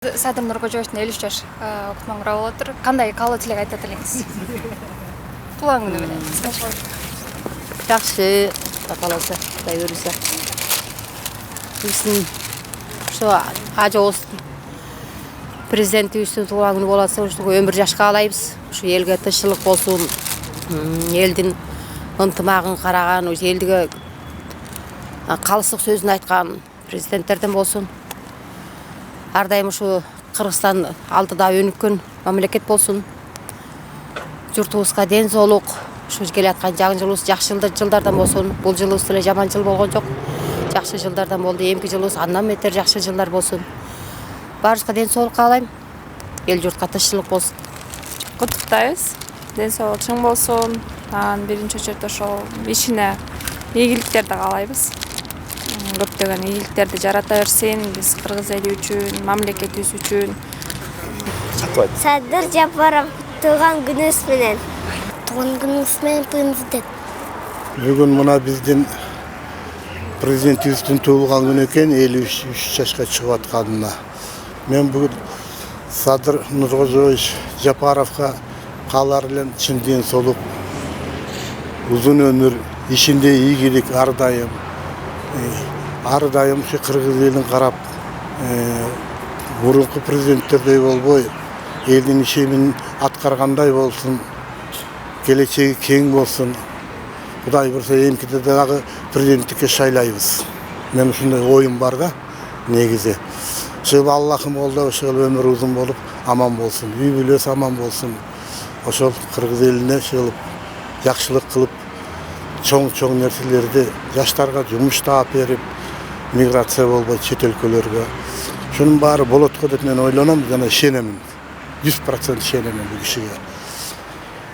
Садыр Нуркожоевичтин 53 жаш кутмаңгыра болуп отур. Кандай каалоо тилек айтат элеңиз? Туулган күнү менен. Жакшы, кааласа, Кудай буйруса. Биздин ошо ажообуз президентибиздин туулган күнү болуп атса, ошого өмүр жаш каалайбыз. Ушу элге тынччылык болсун, элдин ынтымагын караган, ушу элге калыстык сөзүн айткан президенттерден болсун. Ар дайым ушу Кыргызстан алдыда өнүккөн мамлекет болсун. Журтубузга ден соолук, ушу келаткан жаңы жылыбыз жакшы жылдардан болсун. Бул жылыбыз деле жаман жыл болгон жок. Жакшы жылдардан болду. Эмки жылыбыз андан бетер жакшы жылдар болсун. Баарыбызга ден соолук каалайм. Эл журтка тынччылык болсун. Куттуктайбыз. Ден соолук чың болсун. Анан биринчи очередде ошол ишине ийгиликтерди каалайбыз. Көптөгөн ийгиликтерди жарата берсин, биз кыргыз эли үчүн, мамлекетибиз үчүн. Садыр Жапаров туулган күнүңүз менен. Туулган күнүңүз менен президент. Бүгүн мына биздин президентибиздин туулган күнү экен, 53 жашка чыгып атканына. Мен бүгүн Садыр Нуркожоевич Жапаровго каалар элем чын ден соолук, узун өмүр, ишинде ийгилик ар дайым ушу кыргыз элин карап, мурунку президенттердей болбой, элдин ишин аткаргандай болсун, келечеги кең болсун. Кудай буйруса эмкиде дагы президенттикке шайлайбыз. Мен ушундай оюм бар да, негизи. Ошол Аллахым колдоп, ошол өмүр узун болуп, аман болсун, үй бүлөсү аман болсун. Ошол кыргыз элине ошол жакшылык кылып, чоң нерселерди жаштарга жумуш таап берип, миграция болбой чет өлкөлөргө. Шунун баары болот го деп мен ойлоном жана ишенемин. 100% ишенемин бул кишиге.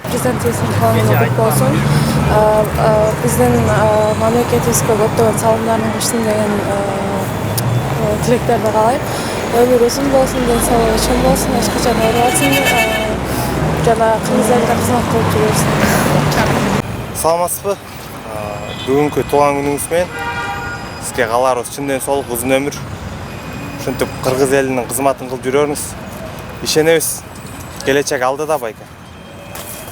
Президентибиздин каалоосу кут болсун. Биздин мамлекетибизге көптөгөн салымдарын кылсын деген тилектерди каалайм. Өмүр узун болсун, ден соолугу чың болсун, эч качан оорубасын, жана кыргыз элине кызмат кылып жүрөсүн. Саламатсызбы? Бүгүнкү туулган күнүңүз менен сизге кааларыбыз чын ден соолук, узун өмүр. Ушинтип кыргыз элинин кызматын кылып жүрөрүңүз. Ишенебиз. Келечек алдыда байка.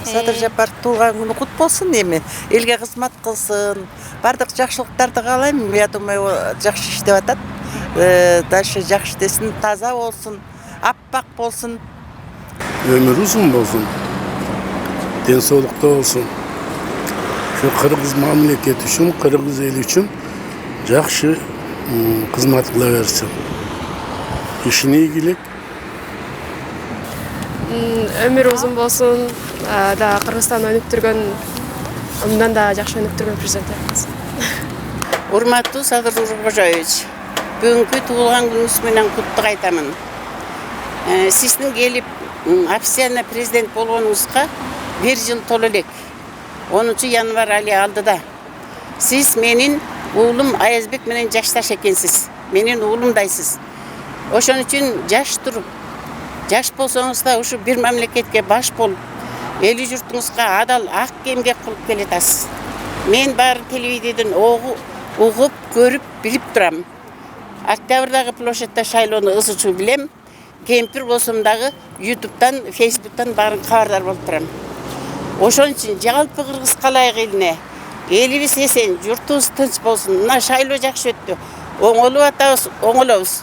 Садыр Жапаров туулган күнү кут болсун эми. Элге кызмат кылсын. Бардык жакшылыктарды каалайм. Я думаю, жакшы иштеп атат. Дальше жакшы десин, таза болсун, аппак болсун. Өмүр узун болсун. Ден соолукта болсун. Şu Kırgız memleketi üçün, Kırgız eli üçün жақсы kızmat kılaversin. İşine ilgilik. Өмүр узун болсун, да Кыргызстан өнүктүргөн, мындан да жакшы өнүктүргөн президент. Урматтуу Садыр Нуркожоевич, бүгүнкү туулган күнүңүз менен куттук айтамын. Сиздин келип официально президент болгонуңузга 1 жыл толо элек. 10 январ али алдыда. Сиз менин уулум Аязбек менен жашташ экенсиз. Менин уулумдайсыз. Ошон үчүн жаш туруп, жаш болсоңуз да ушу бир мамлекетке баш болуп, эли журтуңузга адал ак эмгек кылып келатасыз. Мен бар телевидениеден угуп, көрүп, билип турам. Октябрдагы площадьта шайлоону ызычуу билем. Кемпир болсом дагы YouTube'дан, Facebook'тан баарын кабардар болуп турам. Ошон үчүн жалпы кыргыз калайык элине элибиз эсен, журтубуз тынч болсун. Мына шайлоо жакшы өттү. Оңолуп атабыз, оңолобуз.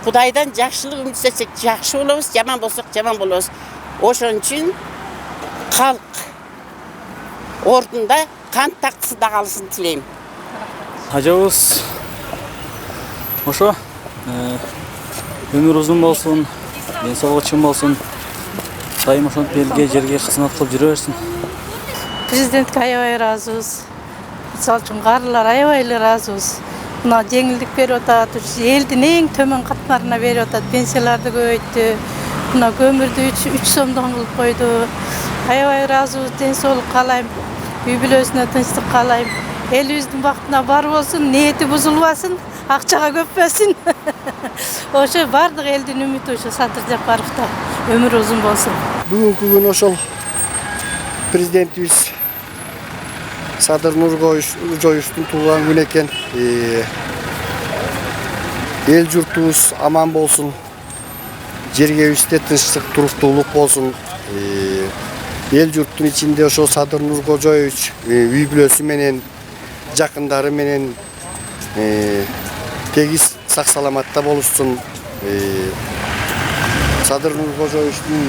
Кудайдан жакшылык үмүт этсек жакшы болобуз, жаман болсок жаман болобуз. Ошон үчүн калк ордунда кан тактысында калсын тилейм. Ажабыз ошо өмүр узун болсун, ден соолугу чың болсун. Дайым ошонтип элге, жерге кызмат кылып жүрө берсин. Президентке аябай ыраазыбыз. Мисалы үчүн каарылар аябай эле ыраазыбыз. Мына жеңилдик берип атат, элдин эң төмөн катмарына берип атат, пенсияларды көбөйттү. Мына көмүрдү 3 сомдон кылып койду. Аябай ыраазыбыз, ден соолук каалайм. Үй бүлөсүнө тынчтык каалайм. Элибиздин бактына бар болсун, ниети бузулбасын, акчага көппөсүн. Ошо бардык элдин үмүтү ошо Садыр Жапаровдо. Өмүр узун болсун. Бүгүнкү күн ошол президентибиз Садыр Нуркожоевичтин туулган күнү экен. Эл журтубуз аман болсун. жергебизде тынчтык туруктуулук болсун. Эл журттун ичинде ошо Садыр Нуркожоевич үй бүлөсү менен, жакындары менен тегиз сак саламатта болушсун. Садыр Нуркожоевичтин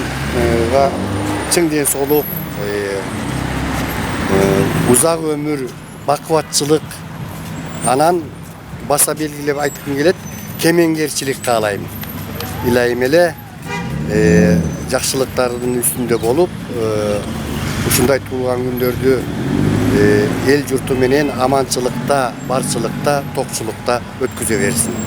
чың ден соолук, узак өмүр, бакубатчылык, анан баса белгилеп айткым келет, кемеңгерчилик каалайм. Илайым эле жакшылыктардын үстүндө болуп, ушундай туулган күндөрдү эл журту менен аманчылыкта, барчылыкта, токчулукта өткүзө берсин.